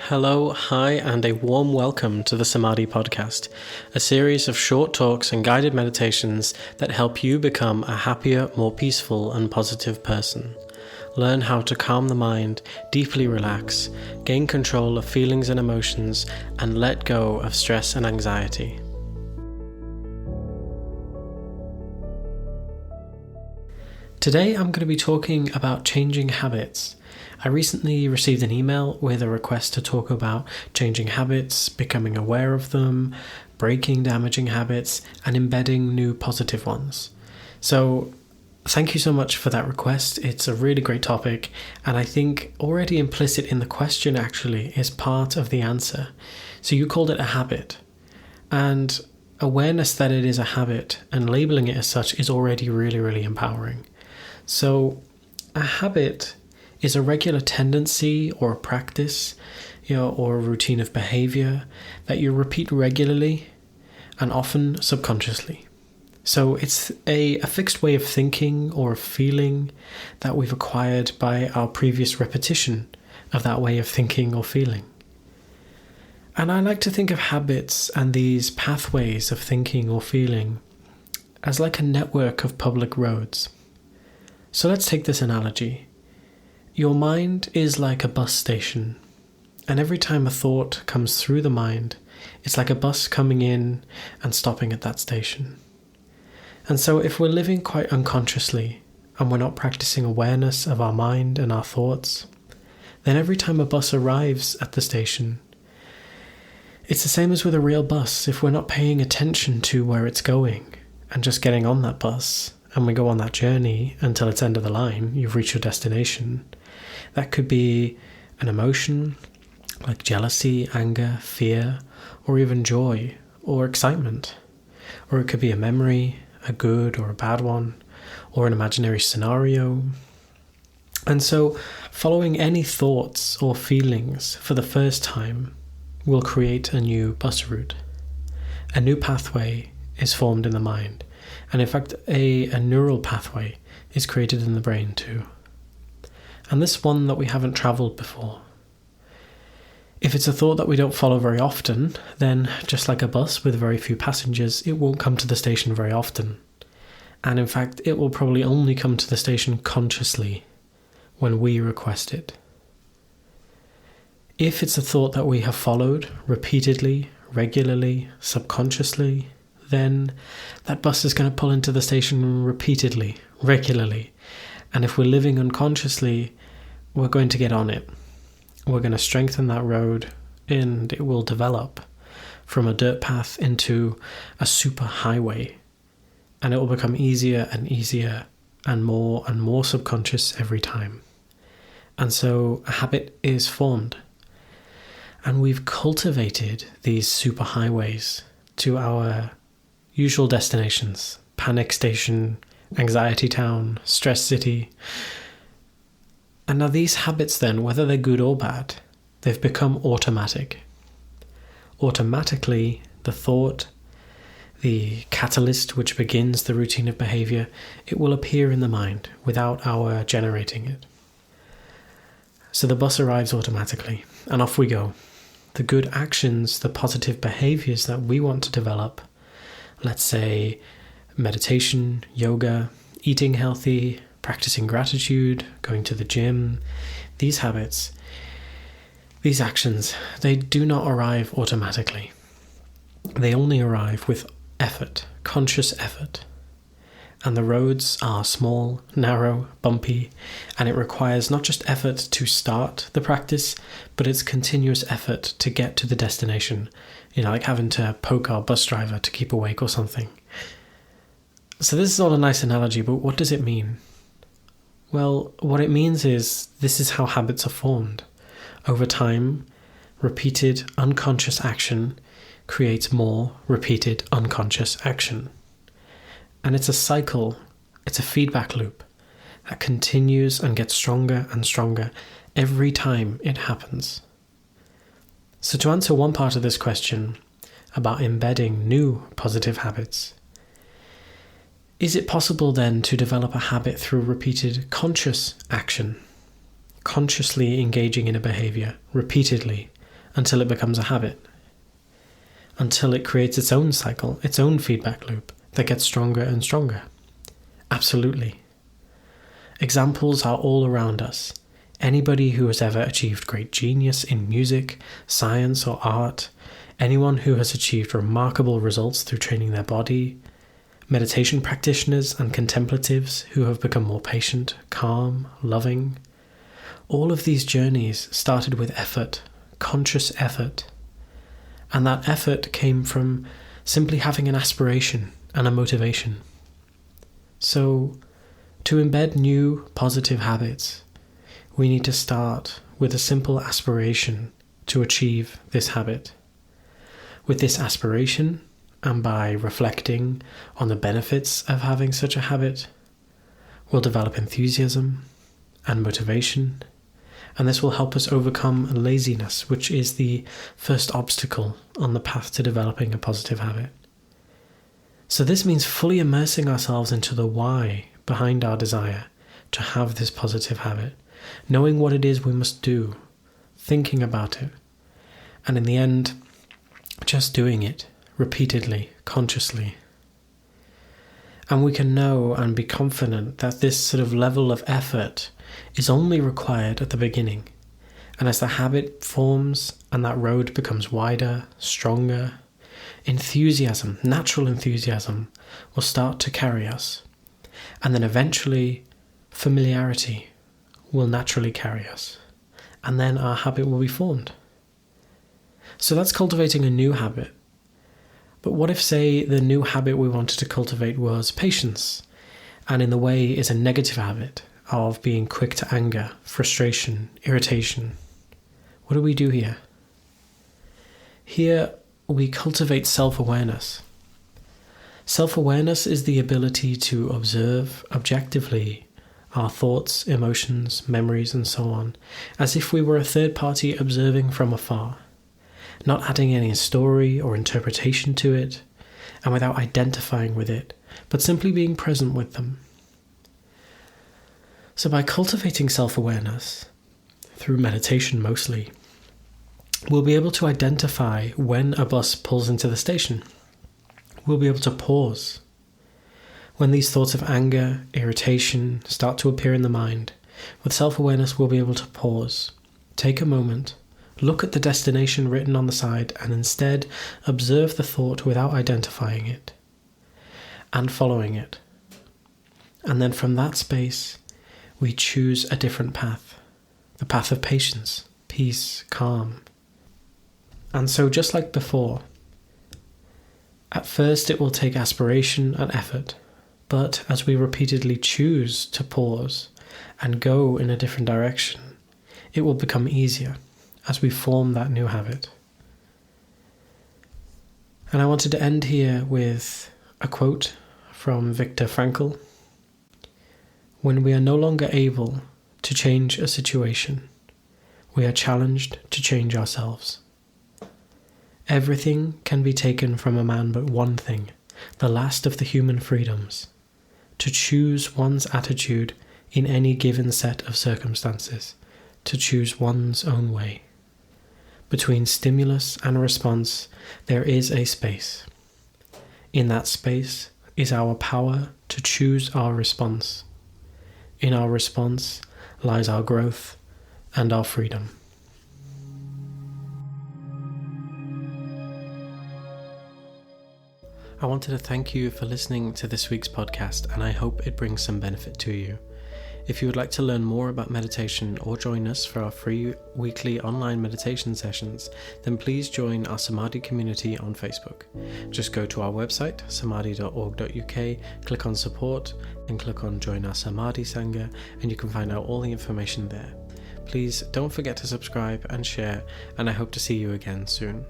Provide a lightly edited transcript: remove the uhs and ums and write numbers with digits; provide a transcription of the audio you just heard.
Hello, hi, and a warm welcome to the Samadhi Podcast, a series of short talks and guided meditations that help you become a happier, more peaceful, and positive person. Learn how to calm the mind, deeply relax, gain control of feelings and emotions, and let go of stress and anxiety. Today I'm going to be talking about changing habits. I recently received an email with a request to talk about changing habits, becoming aware of them, breaking damaging habits, and embedding new positive ones. So thank you so much for that request. It's a really great topic, and I think already implicit in the question actually is part of the answer. So you called it a habit, and awareness that it is a habit and labeling it as such is already really, really empowering. So a habit is a regular tendency or a practice, or a routine of behavior that you repeat regularly and often subconsciously. So it's a fixed way of thinking or feeling that we've acquired by our previous repetition of that way of thinking or feeling. And I like to think of habits and these pathways of thinking or feeling as like a network of public roads. So let's take this analogy. Your mind is like a bus station, and every time a thought comes through the mind, it's like a bus coming in and stopping at that station. And so if we're living quite unconsciously and we're not practicing awareness of our mind and our thoughts, then every time a bus arrives at the station, it's the same as with a real bus. If we're not paying attention to where it's going and just getting on that bus, and we go on that journey until it's end of the line, you've reached your destination. That could be an emotion like jealousy, anger, fear, or even joy or excitement. Or it could be a memory, a good or a bad one, or an imaginary scenario. And so following any thoughts or feelings for the first time will create a new bus route. A new pathway is formed in the mind. And in fact, a neural pathway is created in the brain too. And this one that we haven't travelled before. If it's a thought that we don't follow very often, then just like a bus with very few passengers, it won't come to the station very often. And in fact, it will probably only come to the station consciously when we request it. If it's a thought that we have followed repeatedly, regularly, subconsciously, then that bus is going to pull into the station repeatedly, regularly. And if we're living unconsciously, we're going to get on it. We're going to strengthen that road, and it will develop from a dirt path into a super highway. And it will become easier and easier and more subconscious every time. And so a habit is formed. And we've cultivated these super highways to our usual destinations: panic station, anxiety town, stress city. And now these habits then, whether they're good or bad, they've become automatic. Automatically, the thought, the catalyst which begins the routine of behavior, it will appear in the mind without our generating it. So the bus arrives automatically, and off we go. The good actions, the positive behaviors that we want to develop, let's say meditation, yoga, eating healthy, practicing gratitude, going to the gym, these habits, these actions, they do not arrive automatically. They only arrive with effort, conscious effort. And the roads are small, narrow, bumpy, and it requires not just effort to start the practice, but it's continuous effort to get to the destination. Like having to poke our bus driver to keep awake or something. So this is all a nice analogy, but what does it mean? Well, what it means is this is how habits are formed. Over time, repeated unconscious action creates more repeated unconscious action. And it's a cycle, it's a feedback loop that continues and gets stronger and stronger every time it happens. So to answer one part of this question about embedding new positive habits, is it possible then to develop a habit through repeated conscious action? Consciously engaging in a behavior repeatedly until it becomes a habit, until it creates its own cycle, its own feedback loop that gets stronger and stronger. Absolutely. Examples are all around us. Anybody who has ever achieved great genius in music, science, or art, anyone who has achieved remarkable results through training their body, meditation practitioners and contemplatives who have become more patient, calm, loving. All of these journeys started with effort, conscious effort. And that effort came from simply having an aspiration and a motivation. So, to embed new positive habits, we need to start with a simple aspiration to achieve this habit. With this aspiration, and by reflecting on the benefits of having such a habit, we'll develop enthusiasm and motivation, and this will help us overcome laziness, which is the first obstacle on the path to developing a positive habit. So this means fully immersing ourselves into the why behind our desire to have this positive habit, knowing what it is we must do, thinking about it, and in the end, just doing it repeatedly, consciously. And we can know and be confident that this sort of level of effort is only required at the beginning. And as the habit forms and that road becomes wider, stronger, enthusiasm, natural enthusiasm, will start to carry us. And then eventually, familiarity will naturally carry us. And then our habit will be formed. So that's cultivating a new habit. But what if, say, the new habit we wanted to cultivate was patience, and in the way is a negative habit of being quick to anger, frustration, irritation? What do we do here? Here we cultivate self-awareness. Self-awareness is the ability to observe objectively our thoughts, emotions, memories, and so on, as if we were a third party observing from afar, not adding any story or interpretation to it, and without identifying with it, but simply being present with them. So by cultivating self-awareness, through meditation mostly, we'll be able to identify when a bus pulls into the station. We'll be able to pause. When these thoughts of anger, irritation start to appear in the mind, with self-awareness we'll be able to pause, take a moment, look at the destination written on the side, and instead observe the thought without identifying it and following it. And then from that space, we choose a different path, the path of patience, peace, calm. And so just like before, at first it will take aspiration and effort, but as we repeatedly choose to pause and go in a different direction, it will become easier as we form that new habit. And I wanted to end here with a quote from Viktor Frankl. When we are no longer able to change a situation, we are challenged to change ourselves. Everything can be taken from a man but one thing, the last of the human freedoms, to choose one's attitude in any given set of circumstances, to choose one's own way. Between stimulus and response, there is a space. In that space is our power to choose our response. In our response lies our growth and our freedom. I wanted to thank you for listening to this week's podcast, and I hope it brings some benefit to you. If you would like to learn more about meditation or join us for our free weekly online meditation sessions, then please join our Samadhi community on Facebook. Just go to our website, samadhi.org.uk, click on support, and click on join our Samadhi Sangha, and you can find out all the information there. Please don't forget to subscribe and share, and I hope to see you again soon.